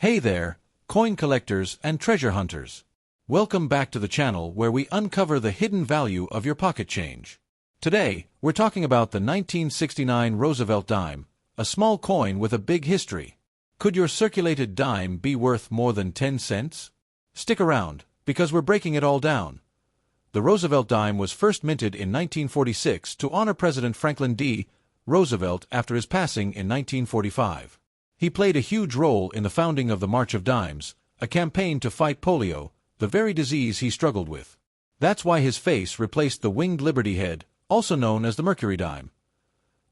Hey there, coin collectors and treasure hunters. Welcome back to the channel where we uncover the hidden value of your pocket change. Today, we're talking about the 1969 Roosevelt dime, a small coin with a big history. Could your circulated dime be worth more than 10 cents? Stick around, because we're breaking it all down. The Roosevelt dime was first minted in 1946 to honor President Franklin D. Roosevelt after his passing in 1945. He played a huge role in the founding of the March of Dimes, a campaign to fight polio, the very disease he struggled with. That's why his face replaced the winged Liberty head, also known as the Mercury dime.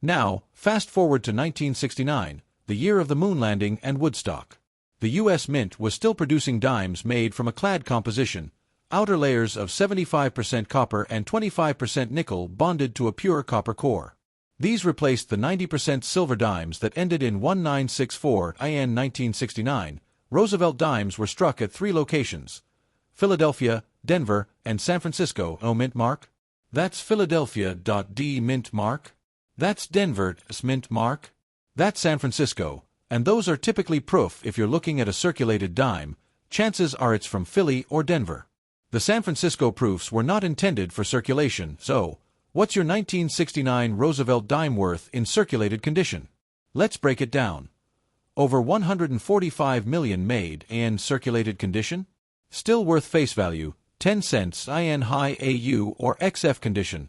Now, fast forward to 1969, the year of the moon landing and Woodstock. The U.S. Mint was still producing dimes made from a clad composition, outer layers of 75% copper and 25% nickel bonded to a pure copper core. These replaced the 90% silver dimes that ended in 1964. In 1969, Roosevelt dimes were struck at 3 locations: Philadelphia, Denver, and San Francisco. Mint mark? That's Philadelphia.D mint mark. That's Denver's mint mark. That's San Francisco, and those are typically proof if you're looking at a circulated dime, chances are it's from Philly or Denver. The San Francisco proofs were not intended for circulation, so what's your 1969 Roosevelt dime worth in circulated condition? Let's break it down. Over 145 million made in circulated condition? Still worth face value, 10 cents in high AU or XF condition,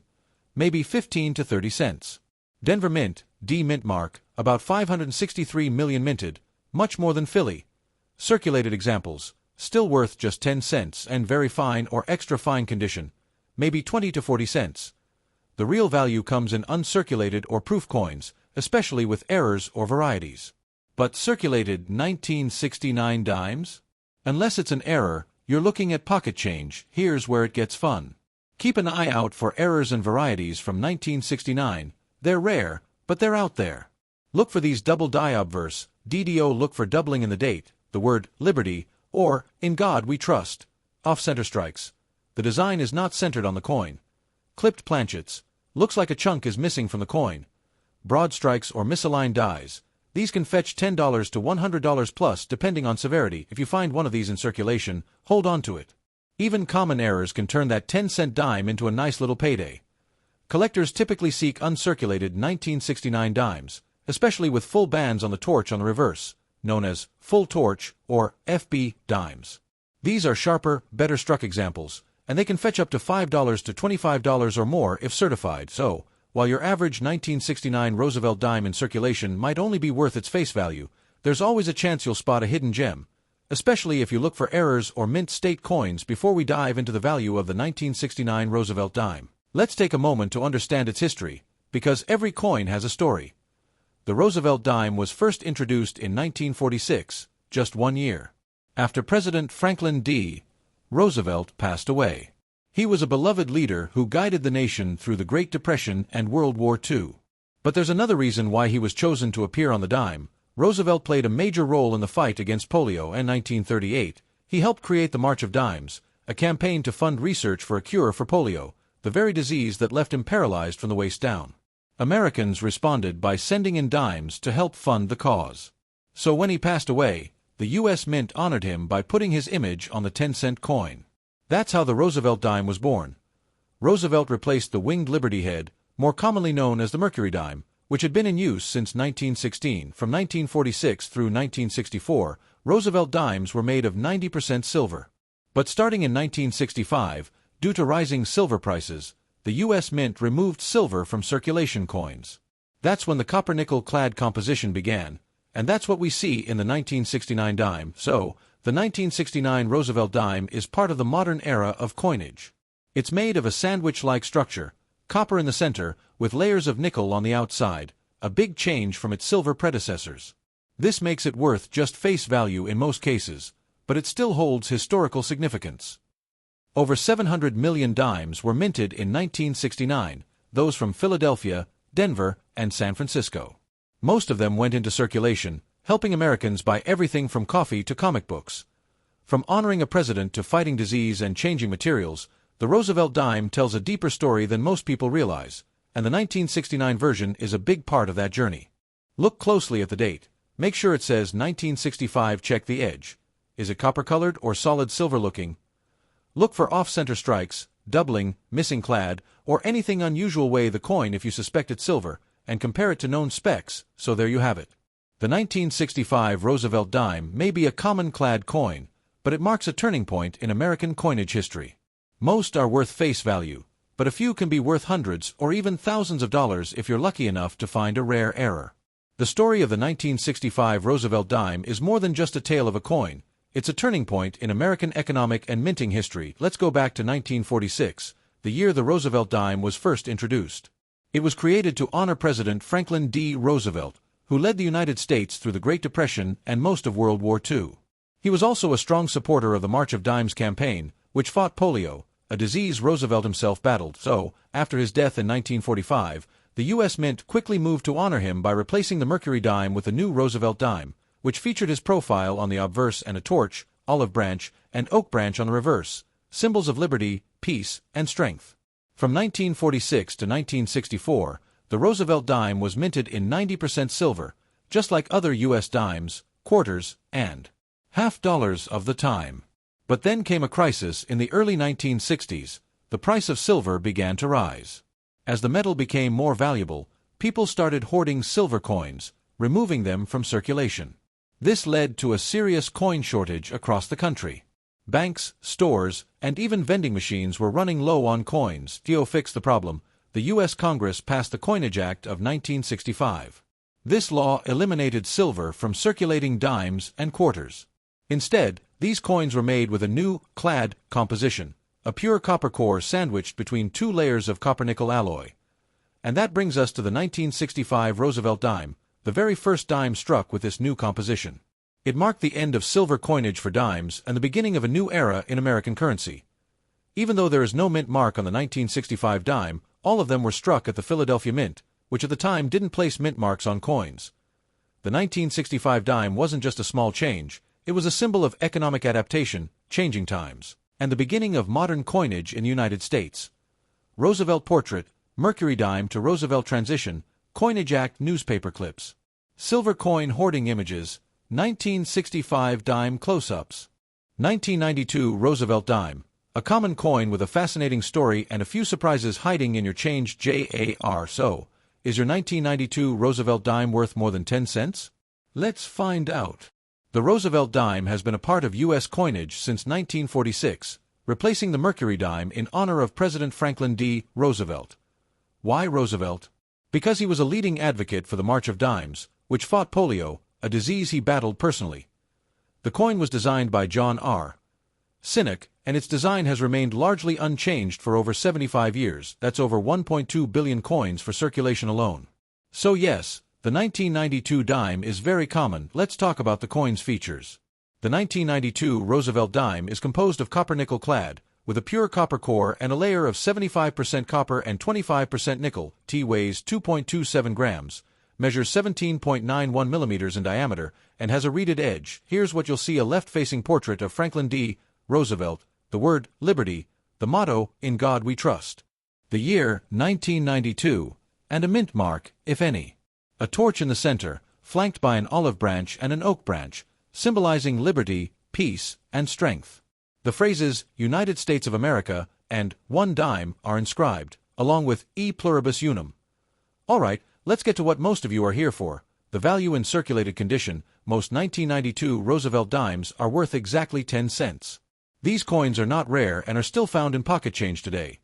maybe 15 to 30 cents. Denver Mint, D mint mark, about 563 million minted, much more than Philly. Circulated examples, still worth just 10 cents and very fine or extra fine condition, maybe 20 to 40 cents. The real value comes in uncirculated or proof coins, especially with errors or varieties. But circulated 1969 dimes? Unless it's an error, you're looking at pocket change. Here's where it gets fun. Keep an eye out for errors and varieties from 1969. They're rare, but they're out there. Look for these double die obverse, DDO. Look for doubling in the date, the word Liberty, or In God We Trust. Off-center strikes. The design is not centered on the coin. Clipped planchets. Looks like a chunk is missing from the coin. Broad strikes or misaligned dies. These can fetch $10 to $100 plus depending on severity. If you find one of these in circulation, hold on to it. Even common errors can turn that 10-cent dime into a nice little payday. Collectors typically seek uncirculated 1969 dimes, especially with full bands on the torch on the reverse, known as full torch or FB dimes. These are sharper, better struck examples, and they can fetch up to $5 to $25 or more if certified. So, while your average 1969 Roosevelt dime in circulation might only be worth its face value, there's always a chance you'll spot a hidden gem, especially if you look for errors or mint state coins. Before we dive into the value of the 1969 Roosevelt dime, let's take a moment to understand its history, because every coin has a story. The Roosevelt dime was first introduced in 1946, just 1 year after President Franklin D. Roosevelt passed away. He was a beloved leader who guided the nation through the Great Depression and World War II. But there's another reason why he was chosen to appear on the dime. Roosevelt played a major role in the fight against polio in 1938. He helped create the March of Dimes, a campaign to fund research for a cure for polio, the very disease that left him paralyzed from the waist down. Americans responded by sending in dimes to help fund the cause. So when he passed away, the U.S. Mint honored him by putting his image on the 10-cent coin. That's how the Roosevelt dime was born. Roosevelt replaced the winged Liberty head, more commonly known as the Mercury dime, which had been in use since 1916. From 1946 through 1964, Roosevelt dimes were made of 90% silver. But starting in 1965, due to rising silver prices, the U.S. Mint removed silver from circulation coins. That's when the copper-nickel clad composition began, and that's what we see in the 1969 dime. So, the 1969 Roosevelt dime is part of the modern era of coinage. It's made of a sandwich-like structure, copper in the center, with layers of nickel on the outside, a big change from its silver predecessors. This makes it worth just face value in most cases, but it still holds historical significance. Over 700 million dimes were minted in 1969, those from Philadelphia, Denver, and San Francisco. Most of them went into circulation, helping Americans buy everything from coffee to comic books. From honoring a president to fighting disease and changing materials, the Roosevelt dime tells a deeper story than most people realize, and the 1969 version is a big part of that journey. Look closely at the date. Make sure it says 1965. Check the edge. Is it copper-colored or solid silver-looking? Look for off-center strikes, doubling, missing clad, or anything unusual. Weigh the coin if you suspect it's silver, and compare it to known specs. So there you have it. The 1965 Roosevelt dime may be a common clad coin, but it marks a turning point in American coinage history. Most are worth face value, but a few can be worth hundreds or even thousands of dollars if you're lucky enough to find a rare error. The story of the 1965 Roosevelt dime is more than just a tale of a coin. It's a turning point in American economic and minting history. Let's go back to 1946, the year the Roosevelt dime was first introduced. It was created to honor President Franklin D. Roosevelt, who led the United States through the Great Depression and most of World War II. He was also a strong supporter of the March of Dimes campaign, which fought polio, a disease Roosevelt himself battled. So, after his death in 1945, the U.S. Mint quickly moved to honor him by replacing the Mercury dime with a new Roosevelt dime, which featured his profile on the obverse and a torch, olive branch, and oak branch on the reverse, symbols of liberty, peace, and strength. From 1946 to 1964, the Roosevelt dime was minted in 90% silver, just like other U.S. dimes, quarters, and half dollars of the time. But then came a crisis in the early 1960s. The price of silver began to rise. As the metal became more valuable, people started hoarding silver coins, removing them from circulation. This led to a serious coin shortage across the country. Banks, stores, and even vending machines were running low on coins. To fix the problem, the U.S. Congress passed the Coinage Act of 1965. This law eliminated silver from circulating dimes and quarters. Instead, these coins were made with a new, clad, composition, a pure copper core sandwiched between two layers of copper-nickel alloy. And that brings us to the 1965 Roosevelt dime, the very first dime struck with this new composition. It marked the end of silver coinage for dimes and the beginning of a new era in American currency. Even though there is no mint mark on the 1965 dime, all of them were struck at the Philadelphia Mint, which at the time didn't place mint marks on coins. The 1965 dime wasn't just a small change, it was a symbol of economic adaptation, changing times, and the beginning of modern coinage in the United States. Roosevelt portrait, Mercury dime to Roosevelt transition, Coinage Act newspaper clips. Silver coin hoarding images, 1965 dime close-ups. 1992 Roosevelt dime, a common coin with a fascinating story and a few surprises hiding in your change. JAR. So, is your 1992 Roosevelt dime worth more than 10 cents? Let's find out. The Roosevelt dime has been a part of U.S. coinage since 1946, replacing the Mercury dime in honor of President Franklin D. Roosevelt. Why Roosevelt? Because he was a leading advocate for the March of Dimes, which fought polio, a disease he battled personally. The coin was designed by John R. Sinek, and its design has remained largely unchanged for over 75 years. That's over 1.2 billion coins for circulation alone. So yes, the 1992 dime is very common. Let's talk about the coin's features. The 1992 Roosevelt dime is composed of copper-nickel clad, with a pure copper core and a layer of 75% copper and 25% nickel. T weighs 2.27 grams, measures 17.91 millimeters in diameter, and has a reeded edge. Here's what you'll see: a left-facing portrait of Franklin D. Roosevelt, the word liberty, the motto, in God we trust, the year 1992, and a mint mark, if any. A torch in the center, flanked by an olive branch and an oak branch, symbolizing liberty, peace, and strength. The phrases United States of America and one dime are inscribed, along with E pluribus unum. Alright, let's get to what most of you are here for, the value in circulated condition. Most 1992 Roosevelt dimes are worth exactly 10 cents. These coins are not rare and are still found in pocket change today.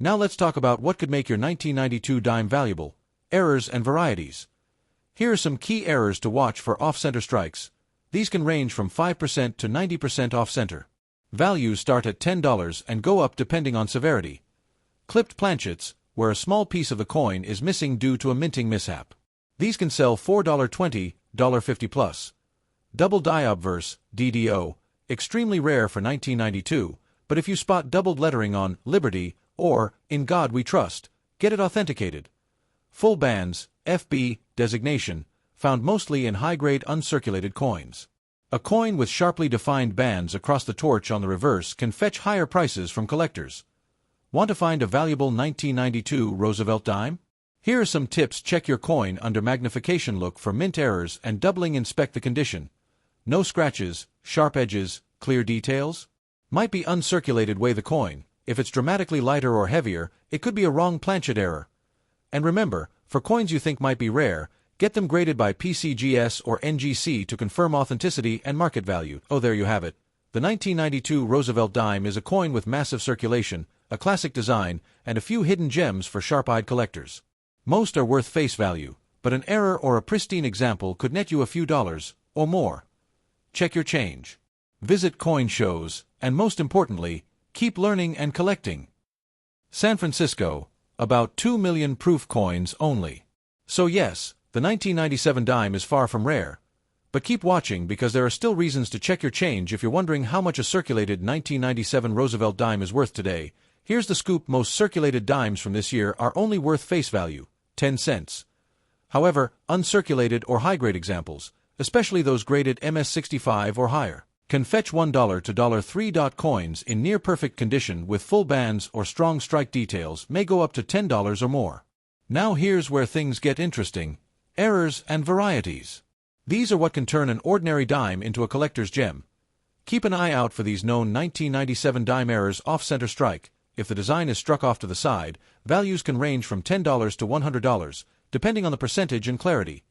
Now let's talk about what could make your 1992 dime valuable, errors and varieties. Here are some key errors to watch for off-center strikes. These can range from 5% to 90% off-center. Values start at $10 and go up depending on severity. Clipped planchets, where a small piece of the coin is missing due to a minting mishap. These can sell $4.20, $1.50 plus. Double die obverse, DDO, extremely rare for 1992, but if you spot doubled lettering on Liberty or In God We Trust, get it authenticated. Full bands, FB, designation, found mostly in high-grade uncirculated coins. A coin with sharply defined bands across the torch on the reverse can fetch higher prices from collectors. Want to find a valuable 1992 Roosevelt dime? Here are some tips. Check your coin under magnification. Look for mint errors and doubling. Inspect the condition. No scratches, sharp edges, clear details? Might be uncirculated. Weigh the coin. If it's dramatically lighter or heavier, it could be a wrong planchet error. And remember, for coins you think might be rare, get them graded by PCGS or NGC to confirm authenticity and market value. Oh, there you have it. The 1992 Roosevelt dime is a coin with massive circulation, a classic design, and a few hidden gems for sharp-eyed collectors. Most are worth face value, but an error or a pristine example could net you a few dollars, or more. Check your change. Visit coin shows, and most importantly, keep learning and collecting. San Francisco, about 2 million proof coins only. So yes, the 1997 dime is far from rare. But keep watching because there are still reasons to check your change if you're wondering how much a circulated 1997 Roosevelt dime is worth today. Here's the scoop: most circulated dimes from this year are only worth face value, 10 cents. However, uncirculated or high-grade examples, especially those graded MS65 or higher, can fetch $1 to $3. Coins in near-perfect condition with full bands or strong strike details may go up to $10 or more. Now here's where things get interesting: errors and varieties. These are what can turn an ordinary dime into a collector's gem. Keep an eye out for these known 1997 dime errors: off-center strike. If the design is struck off to the side, values can range from $10 to $100, depending on the percentage and clarity.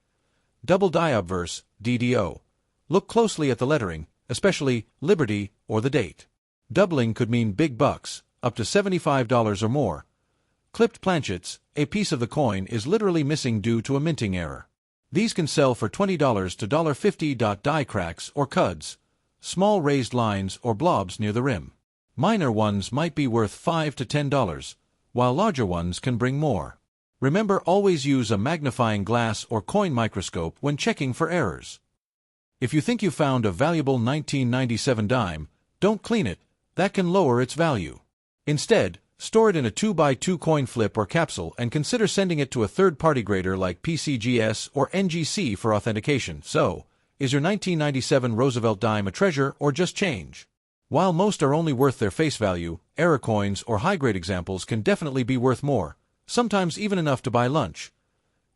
Double die obverse, DDO. Look closely at the lettering, especially Liberty or the date. Doubling could mean big bucks, up to $75 or more. Clipped planchets, a piece of the coin is literally missing due to a minting error. These can sell for $20 to $50. Die cracks or cuds, small raised lines or blobs near the rim. Minor ones might be worth $5 to $10, while larger ones can bring more. Remember, always use a magnifying glass or coin microscope when checking for errors. If you think you found a valuable 1997 dime, don't clean it. That can lower its value. Instead, store it in a 2x2 coin flip or capsule and consider sending it to a third-party grader like PCGS or NGC for authentication. So, is your 1997 Roosevelt dime a treasure or just change? While most are only worth their face value, error coins or high-grade examples can definitely be worth more, sometimes even enough to buy lunch.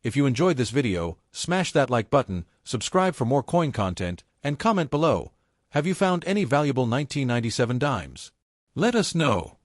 If you enjoyed this video, smash that like button, subscribe for more coin content, and comment below. Have you found any valuable 1997 dimes? Let us know.